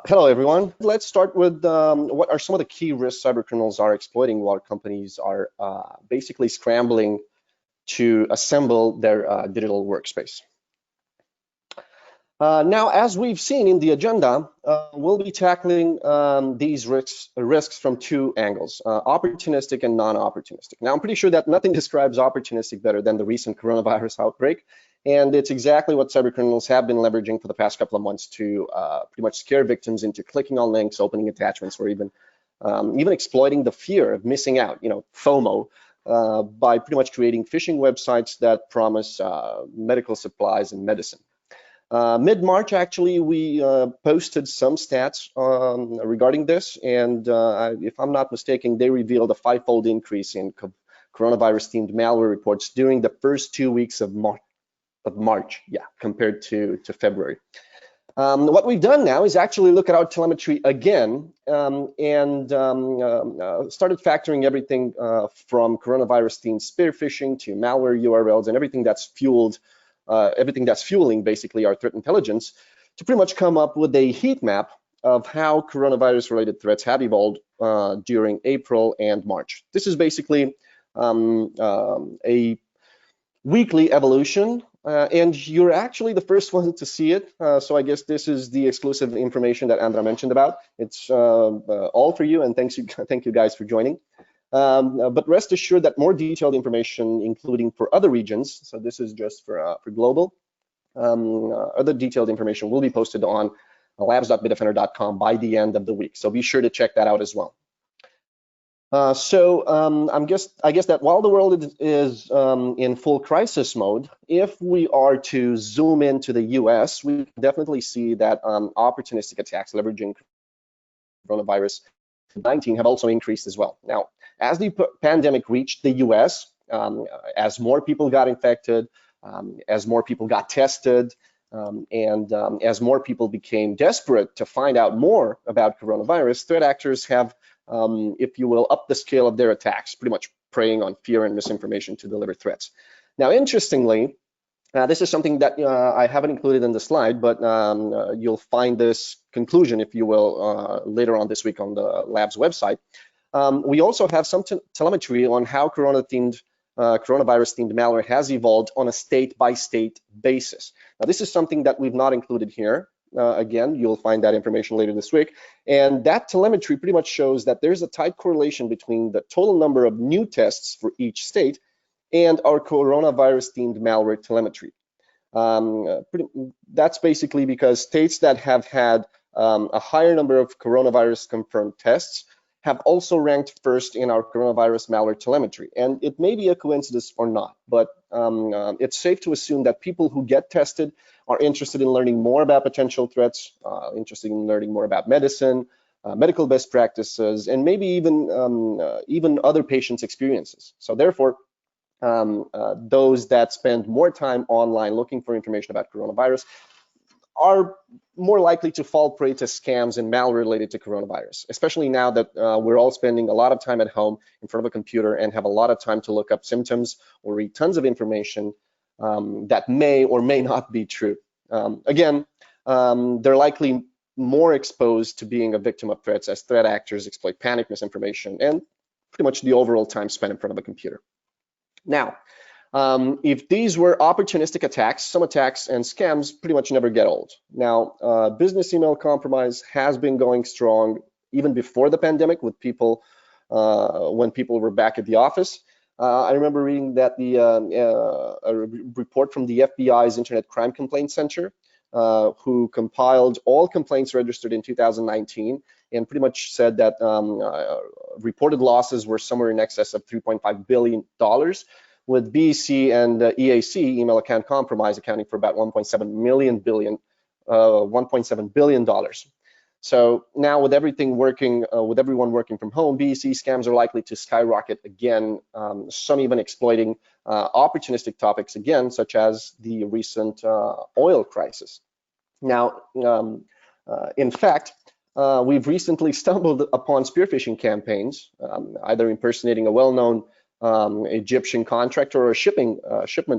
Hello, everyone. Let's start with what are some of the key risks cybercriminals are exploiting while companies are basically scrambling to assemble their digital workspace. Now, as we've seen in the agenda, we'll be tackling these risks from two angles, opportunistic and non-opportunistic. Now, I'm pretty sure that nothing describes opportunistic better than the recent coronavirus outbreak, and it's exactly what cybercriminals have been leveraging for the past couple of months to pretty much scare victims into clicking on links, opening attachments, or even exploiting the fear of missing out, FOMO, by pretty much creating phishing websites that promise medical supplies and medicine. Mid-March, actually, we posted some stats regarding this, and if I'm not mistaken, they revealed a 5-fold increase in coronavirus-themed malware reports during the first 2 weeks of March, compared to February. What we've done now is actually look at our telemetry again and started factoring everything from coronavirus-themed spear phishing to malware URLs and everything that's fueling basically our threat intelligence to pretty much come up with a heat map of how coronavirus-related threats have evolved during April and March. This is basically a weekly evolution, and you're actually the first one to see it. So I guess this is the exclusive information that Andra mentioned about. It's all for you, and thank you guys for joining. But rest assured that more detailed information, including for other regions, so this is just for global, other detailed information will be posted on labs.bitdefender.com by the end of the week. So be sure to check that out as well. I guess that while the world is in full crisis mode, if we are to zoom into the US, we definitely see that opportunistic attacks leveraging coronavirus 19 have also increased as well. Now, as the pandemic reached the US, as more people got infected, as more people got tested, and as more people became desperate to find out more about coronavirus, threat actors have, if you will, upped the scale of their attacks, pretty much preying on fear and misinformation to deliver threats. Now, interestingly, this is something that I haven't included in the slide, but you'll find this conclusion, if you will, later on this week on the lab's website. We also have some telemetry on how coronavirus-themed malware has evolved on a state-by-state basis. Now, this is something that we've not included here. Again, you'll find that information later this week. And that telemetry pretty much shows that there's a tight correlation between the total number of new tests for each state and our coronavirus-themed malware telemetry. That's basically because states that have had a higher number of coronavirus confirmed tests have also ranked first in our coronavirus malware telemetry. And it may be a coincidence or not, but it's safe to assume that people who get tested are interested in learning more about potential threats, interested in learning more about medicine, medical best practices, and maybe even other patients' experiences. So therefore, those that spend more time online looking for information about coronavirus are more likely to fall prey to scams and malware related to coronavirus, especially now that we're all spending a lot of time at home in front of a computer and have a lot of time to look up symptoms or read tons of information that may or may not be true. Again, they're likely more exposed to being a victim of threats as threat actors exploit panic, misinformation, and pretty much the overall time spent in front of a computer. Now, if these were opportunistic attacks, some attacks and scams pretty much never get old. Now, business email compromise has been going strong even before the pandemic with people, when people were back at the office. I remember reading that a report from the FBI's Internet Crime Complaint Center, who compiled all complaints registered in 2019 and pretty much said that reported losses were somewhere in excess of $3.5 billion, with BEC and EAC, email account compromise, accounting for about $1.7 billion. So now with everything working, with everyone working from home, BEC scams are likely to skyrocket again, some even exploiting opportunistic topics again, such as the recent oil crisis. Now, in fact, we've recently stumbled upon spear phishing campaigns, either impersonating a well-known Egyptian contractor or a shipment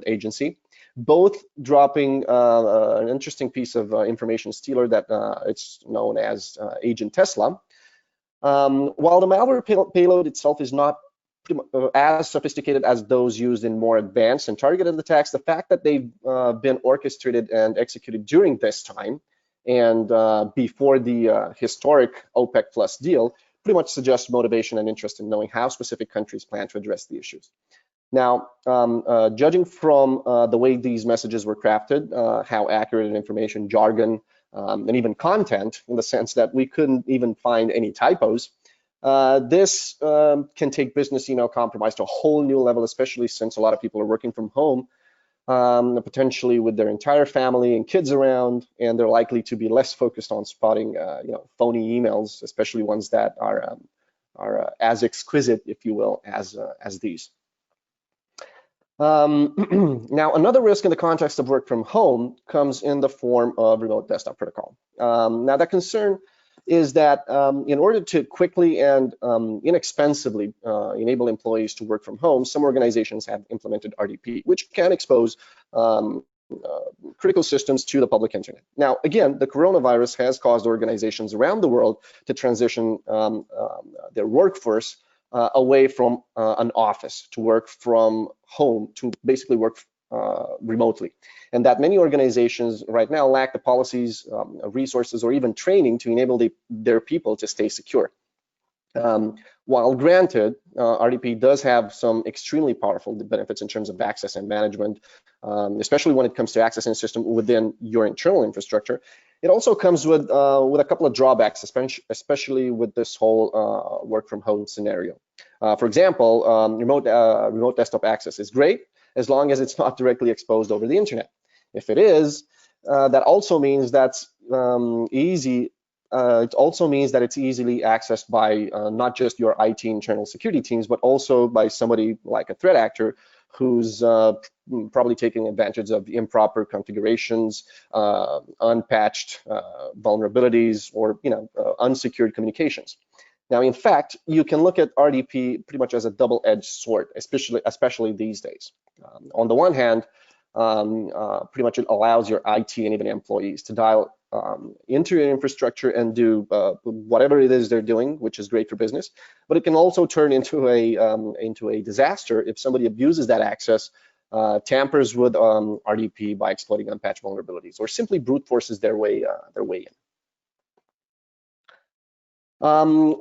agency, both dropping an interesting piece of information stealer that it's known as Agent Tesla. While the malware payload itself is not as sophisticated as those used in more advanced and targeted attacks, the fact that they've been orchestrated and executed during this time and before the historic OPEC Plus deal pretty much suggests motivation and interest in knowing how specific countries plan to address the issues. Now, judging from the way these messages were crafted, how accurate information, jargon, and even content, in the sense that we couldn't even find any typos, this can take business email compromise to a whole new level, especially since a lot of people are working from home, potentially with their entire family and kids around, and they're likely to be less focused on spotting, phony emails, especially ones that are as exquisite, if you will, as these. Now, another risk in the context of work from home comes in the form of remote desktop protocol. Now, that concern is that in order to quickly and inexpensively enable employees to work from home, some organizations have implemented RDP, which can expose critical systems to the public internet. Now, again, the coronavirus has caused organizations around the world to transition their workforce away from an office to work from home, to basically work remotely. And that many organizations right now lack the policies, resources, or even training to enable their people to stay secure. While granted, RDP does have some extremely powerful benefits in terms of access and management, especially when it comes to accessing a system within your internal infrastructure, it also comes with a couple of drawbacks, especially with this whole work from home scenario. For example, remote desktop access is great as long as it's not directly exposed over the internet. If it is, that also means that's easy. It also means that it's easily accessed by not just your IT internal security teams, but also by somebody like a threat actor who's probably taking advantage of improper configurations, unpatched vulnerabilities, or unsecured communications. Now, in fact, you can look at RDP pretty much as a double-edged sword, especially these days. On the one hand, pretty much it allows your IT and even employees to dial into your infrastructure and do whatever it is they're doing, which is great for business. But it can also turn into a disaster if somebody abuses that access, tampers with RDP by exploiting unpatched vulnerabilities, or simply brute forces their way in.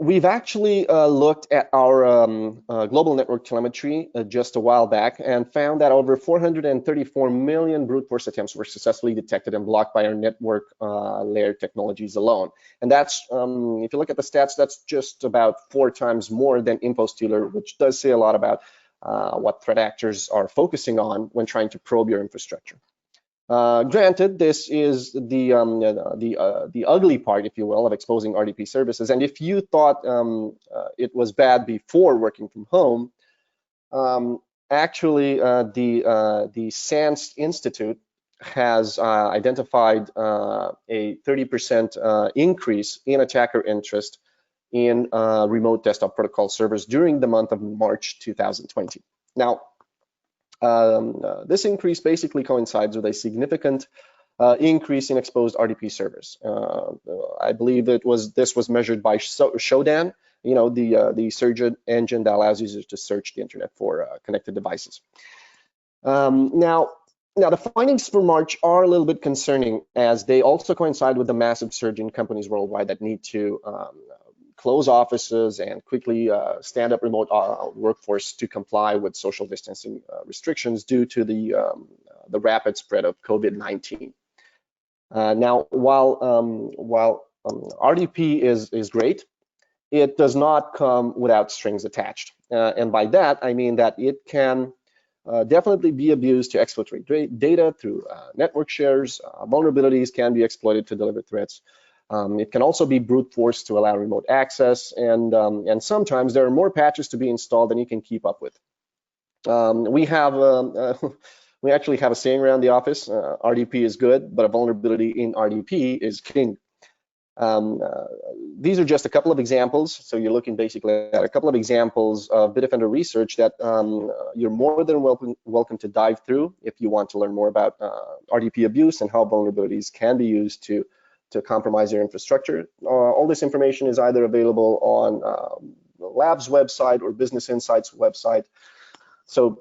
We've actually looked at our global network telemetry just a while back and found that over 434 million brute force attempts were successfully detected and blocked by our network layer technologies alone. And that's, if you look at the stats, that's just about 4 times more than InfoStealer, which does say a lot about what threat actors are focusing on when trying to probe your infrastructure. Granted, this is the ugly part, if you will, of exposing RDP services. And if you thought it was bad before working from home, actually the SANS Institute has identified a 30% increase in attacker interest in remote desktop protocol servers during the month of March 2020. Now, this increase basically coincides with a significant increase in exposed RDP servers. I believe this was measured by Shodan, the search engine that allows users to search the internet for connected devices. Now the findings for March are a little bit concerning, as they also coincide with the massive surge in companies worldwide that need to close offices and quickly stand up remote workforce to comply with social distancing restrictions due to the rapid spread of COVID-19. Now, while RDP is great, it does not come without strings attached. And by that, I mean that it can definitely be abused to exfiltrate data through network shares. Vulnerabilities can be exploited to deliver threats. It can also be brute force to allow remote access, and sometimes there are more patches to be installed than you can keep up with. We actually have a saying around the office: RDP is good, but a vulnerability in RDP is king. These are just a couple of examples. So you're looking basically at a couple of examples of Bitdefender research that you're more than welcome to dive through if you want to learn more about RDP abuse and how vulnerabilities can be used to compromise your infrastructure. All this information is either available on the lab's website or Business Insights website. So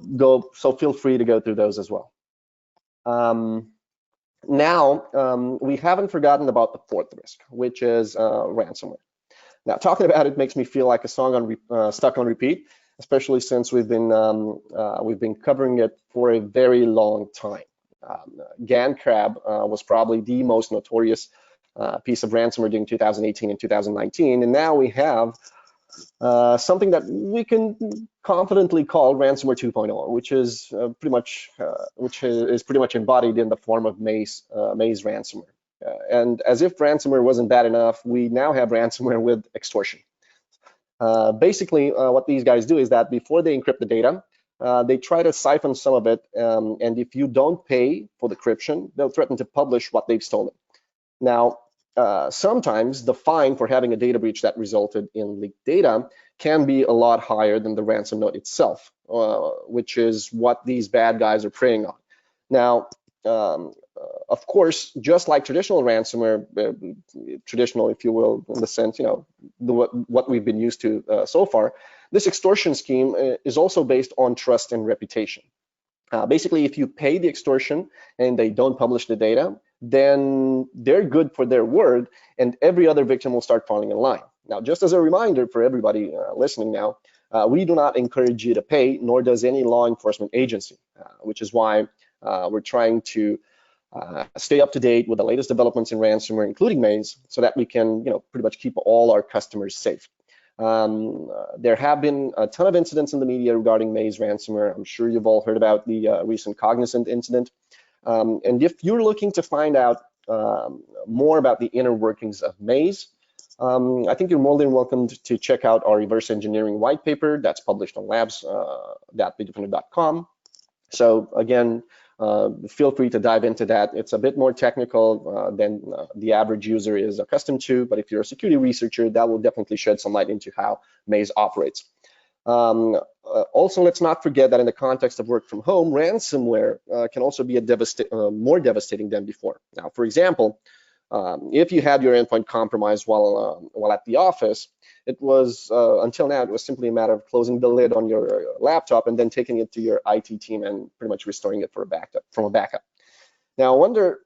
feel free to go through those as well. Now, we haven't forgotten about the fourth risk, which is ransomware. Now, talking about it makes me feel like a song stuck on repeat, especially since we've been covering it for a very long time. GanCrab was probably the most notorious piece of ransomware during 2018 and 2019, and now we have something that we can confidently call ransomware 2.0, which is pretty much embodied in the form of Maze ransomware. And as if ransomware wasn't bad enough, we now have ransomware with extortion. Basically, what these guys do is that before they encrypt the data, they try to siphon some of it, and if you don't pay for the encryption, they'll threaten to publish what they've stolen. Now, sometimes the fine for having a data breach that resulted in leaked data can be a lot higher than the ransom note itself, which is what these bad guys are preying on. Now, of course, just like traditional ransomware, traditional, if you will, in the sense, what we've been used to so far, this extortion scheme is also based on trust and reputation. Basically, if you pay the extortion and they don't publish the data, then they're good for their word, and every other victim will start falling in line. Now, just as a reminder for everybody listening now, we do not encourage you to pay, nor does any law enforcement agency, which is why we're trying to stay up to date with the latest developments in ransomware, including Maze, so that we can, pretty much keep all our customers safe. There have been a ton of incidents in the media regarding Maze ransomware. I'm sure you've all heard about the recent Cognizant incident. And if you're looking to find out more about the inner workings of Maze, I think you're more than welcome to check out our reverse engineering white paper that's published on labs.bitdefender.com. So again, feel free to dive into that. It's a bit more technical than the average user is accustomed to, but if you're a security researcher, that will definitely shed some light into how Maze operates. Also, let's not forget that in the context of work from home, ransomware can also be more devastating than before. Now, for example, if you had your endpoint compromised while at the office, it was until now it was simply a matter of closing the lid on your laptop and then taking it to your IT team and pretty much restoring it from a backup. Now, I wonder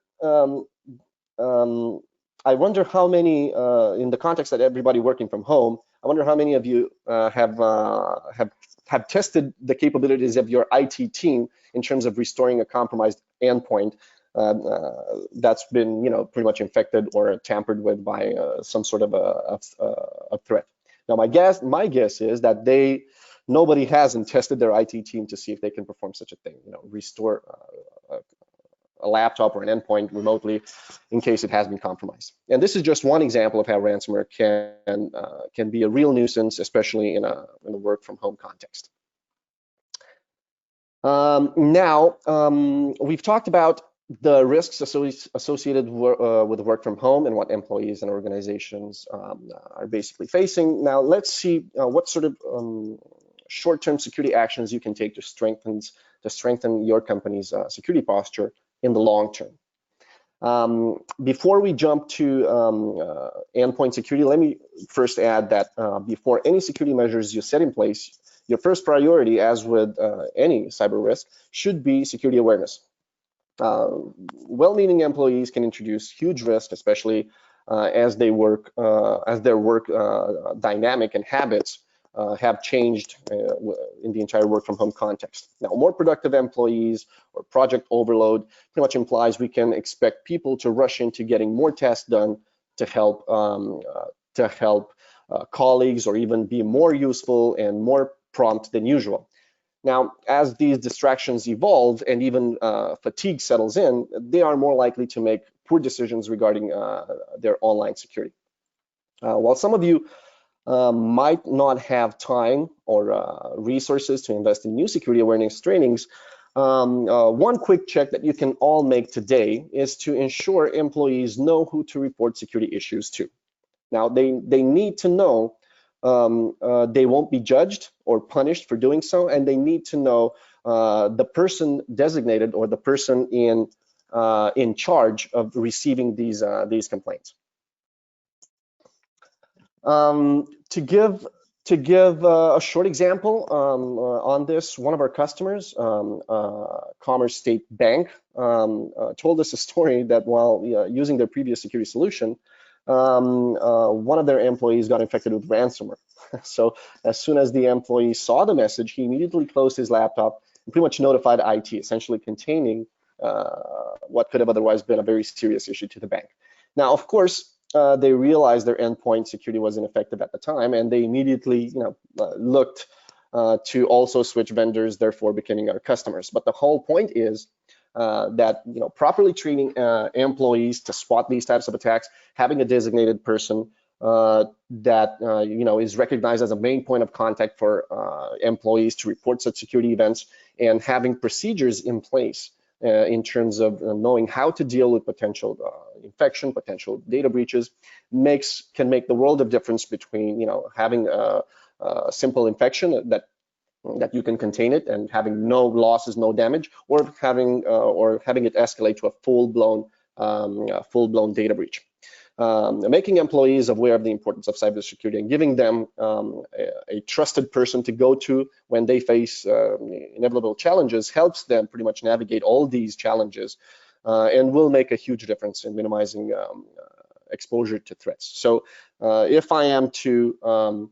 how many, in the context that everybody working from home, I wonder how many of you have tested the capabilities of your IT team in terms of restoring a compromised endpoint that's been, pretty much infected or tampered with by some sort of a threat. Now, my guess is that nobody hasn't tested their IT team to see if they can perform such a thing, restore a laptop or an endpoint remotely in case it has been compromised. And this is just one example of how ransomware can be a real nuisance, especially in a work from home context. Now, we've talked about the risks associated with work from home and what employees and organizations are basically facing. Now, let's see what sort of short-term security actions you can take to strengthen your company's security posture in the long term. Before we jump to endpoint security, let me first add that before any security measures you set in place, your first priority, as with any cyber risk, should be security awareness. Well-meaning employees can introduce huge risk, especially as their work dynamic and habits have changed in the entire work from home context. Now, more productive employees or project overload pretty much implies we can expect people to rush into getting more tasks done to help colleagues, or even be more useful and more prompt than usual. Now, as these distractions evolve and even fatigue settles in, they are more likely to make poor decisions regarding their online security. While some of you might not have time or resources to invest in new security awareness trainings, one quick check that you can all make today is to ensure employees know who to report security issues to. Now, they need to know they won't be judged or punished for doing so, and they need to know the person designated or the person in charge of receiving these complaints. To give a short example on this, one of our customers, Commerce State Bank, told us a story that while using their previous security solution, one of their employees got infected with ransomware. So as soon as the employee saw the message, he immediately closed his laptop and pretty much notified IT, essentially containing what could have otherwise been a very serious issue to the bank. Now, of course, they realized their endpoint security was ineffective at the time, and they immediately, looked to also switch vendors, therefore becoming our customers. But the whole point is that properly treating employees to spot these types of attacks, having a designated person that is recognized as a main point of contact for employees to report such security events, and having procedures in place in terms of knowing how to deal with potential infection, potential data breaches, can make the world of difference between having a simple infection that you can contain it and having no losses, no damage, or having it escalate to a full-blown data breach. Making employees aware of the importance of cybersecurity and giving them a trusted person to go to when they face inevitable challenges helps them pretty much navigate all these challenges and will make a huge difference in minimizing exposure to threats. So if I am to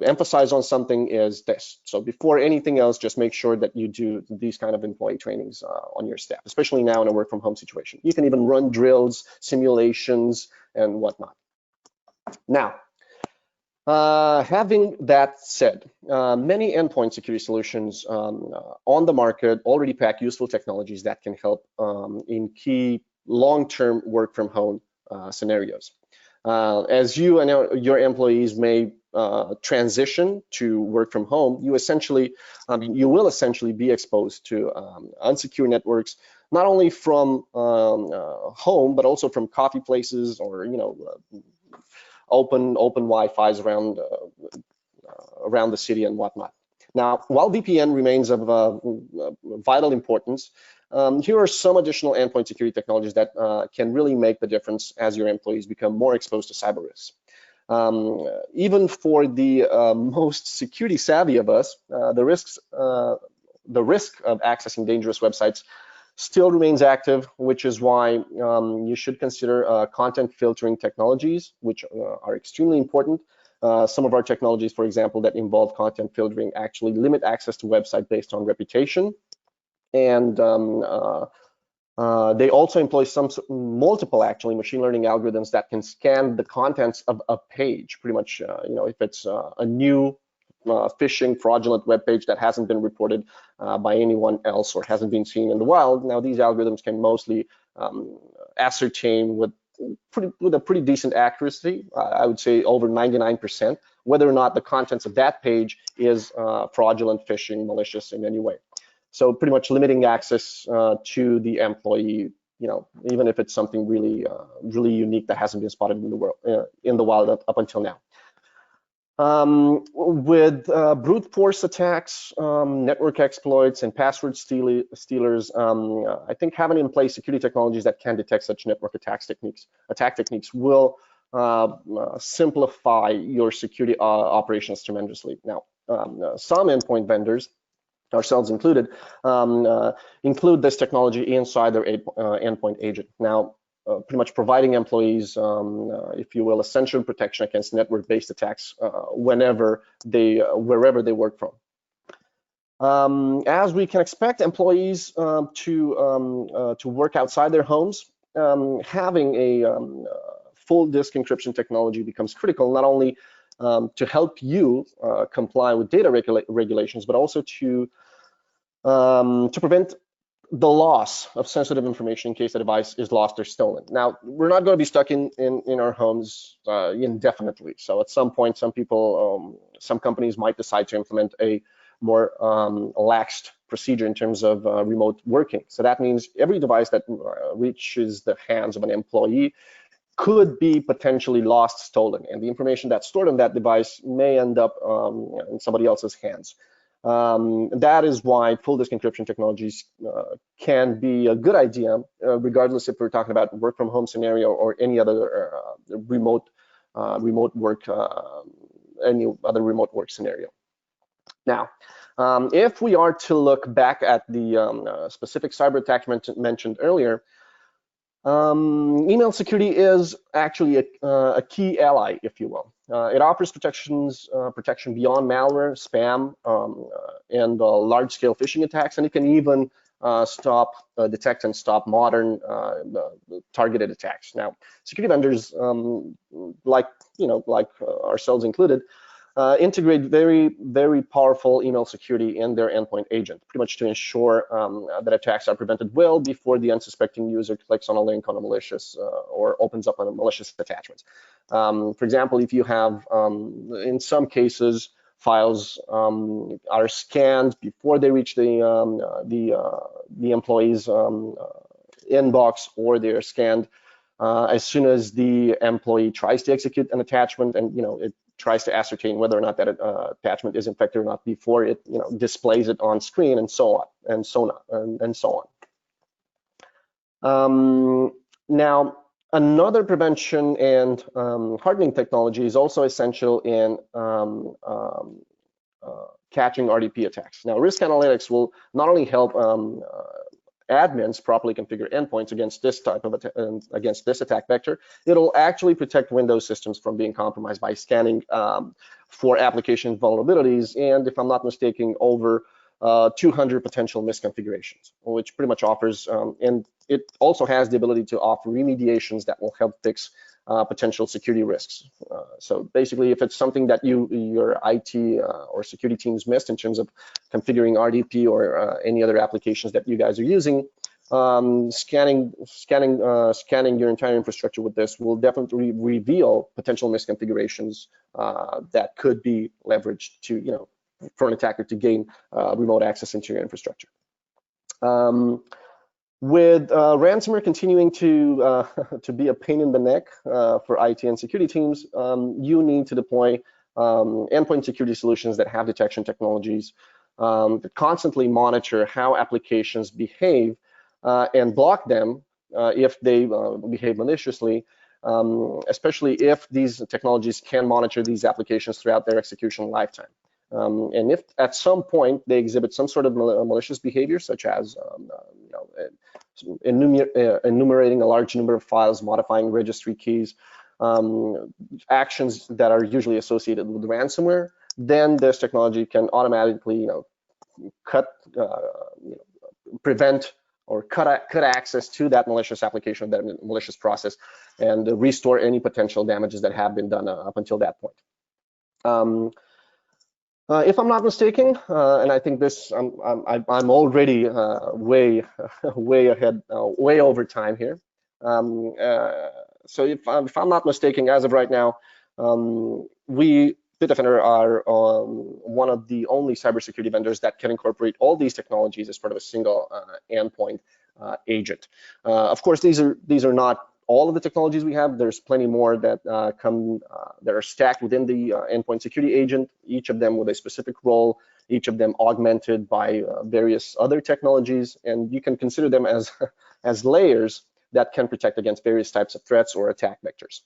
emphasize on something, is this. So before anything else, just make sure that you do these kind of employee trainings on your staff, especially now in a work from home situation. You can even run drills, simulations, and whatnot. Now, having that said, many endpoint security solutions on the market already pack useful technologies that can help in key long-term work from home scenarios. As you and your employees may transition to work from home, you will essentially be exposed to unsecure networks, not only from home, but also from coffee places or open Wi-Fi's around the city and whatnot. Now, while VPN remains of vital importance, here are some additional endpoint security technologies that can really make the difference as your employees become more exposed to cyber risks. Even for the most security savvy of us, the risk of accessing dangerous websites still remains active, which is why you should consider content filtering technologies, which are extremely important. Some of our technologies, for example, that involve content filtering actually limit access to website based on reputation. And they also employ multiple machine learning algorithms that can scan the contents of a page. Pretty much, if it's a new phishing, fraudulent web page that hasn't been reported by anyone else or hasn't been seen in the wild. Now, these algorithms can mostly ascertain with a pretty decent accuracy, I would say over 99%, whether or not the contents of that page is fraudulent, phishing, malicious in any way. So pretty much limiting access to the employee, even if it's something really unique that hasn't been spotted in the wild up until now. With brute force attacks, network exploits, and password stealers, I think having in place security technologies that can detect such network attack techniques will simplify your security operations tremendously. Now, some endpoint vendors, ourselves included, include this technology inside their endpoint agent. Now, pretty much providing employees, if you will, essential protection against network-based attacks wherever they work from. As we can expect employees to work outside their homes, having a full disk encryption technology becomes critical, not only to help you comply with data regulations, but also to prevent the loss of sensitive information in case the device is lost or stolen. Now, we're not going to be stuck in our homes indefinitely. So at some point, some companies might decide to implement a more laxed procedure in terms of remote working. So that means every device that reaches the hands of an employee could be potentially lost, stolen, and the information that's stored on that device may end up in somebody else's hands. That is why full disk encryption technologies can be a good idea, regardless if we're talking about work from home scenario or any other remote work, any other remote work scenario. Now, if we are to look back at the specific cyber attacks mentioned earlier, email security is actually a key ally, if you will. It offers protection beyond malware, spam, and large-scale phishing attacks, and it can even detect and stop modern targeted attacks. Now, security vendors, like ourselves included, integrate very, very powerful email security in their endpoint agent, pretty much to ensure that attacks are prevented well before the unsuspecting user clicks on a link on a malicious or opens up on a malicious attachment. For example, if you have, in some cases, files are scanned before they reach the employee's inbox, or they're scanned as soon as the employee tries to execute an attachment, and it tries to ascertain whether or not that attachment is infected or not before it displays it on screen, and so on and so on. Now, another prevention and hardening technology is also essential in catching RDP attacks. Now, risk analytics will not only help admins properly configure endpoints against this type of against this attack vector, it'll actually protect Windows systems from being compromised by scanning for application vulnerabilities, and if I'm not mistaken, over 200 potential misconfigurations, which pretty much offers, and it also has the ability to offer remediations that will help fix potential security risks. So basically, if it's something that your IT or security teams missed in terms of configuring RDP or any other applications that you guys are using, scanning your entire infrastructure with this will definitely reveal potential misconfigurations that could be leveraged to, for an attacker to gain remote access into your infrastructure. With ransomware continuing to be a pain in the neck for IT and security teams, you need to deploy endpoint security solutions that have detection technologies that constantly monitor how applications behave and block them if they behave maliciously, especially if these technologies can monitor these applications throughout their execution lifetime. And if at some point they exhibit some sort of malicious behavior, such as enumerating a large number of files, modifying registry keys, actions that are usually associated with ransomware, then this technology can automatically, prevent or cut access to that malicious application, that malicious process, and restore any potential damages that have been done up until that point. If I'm not mistaken, and I think this, I'm already way ahead, way over time here. So if I'm not mistaken, as of right now, we Bitdefender are one of the only cybersecurity vendors that can incorporate all these technologies as part of a single endpoint agent. Of course, these are not all of the technologies we have. There's plenty more that that are stacked within the endpoint security agent, each of them with a specific role, each of them augmented by various other technologies, and you can consider them as layers that can protect against various types of threats or attack vectors.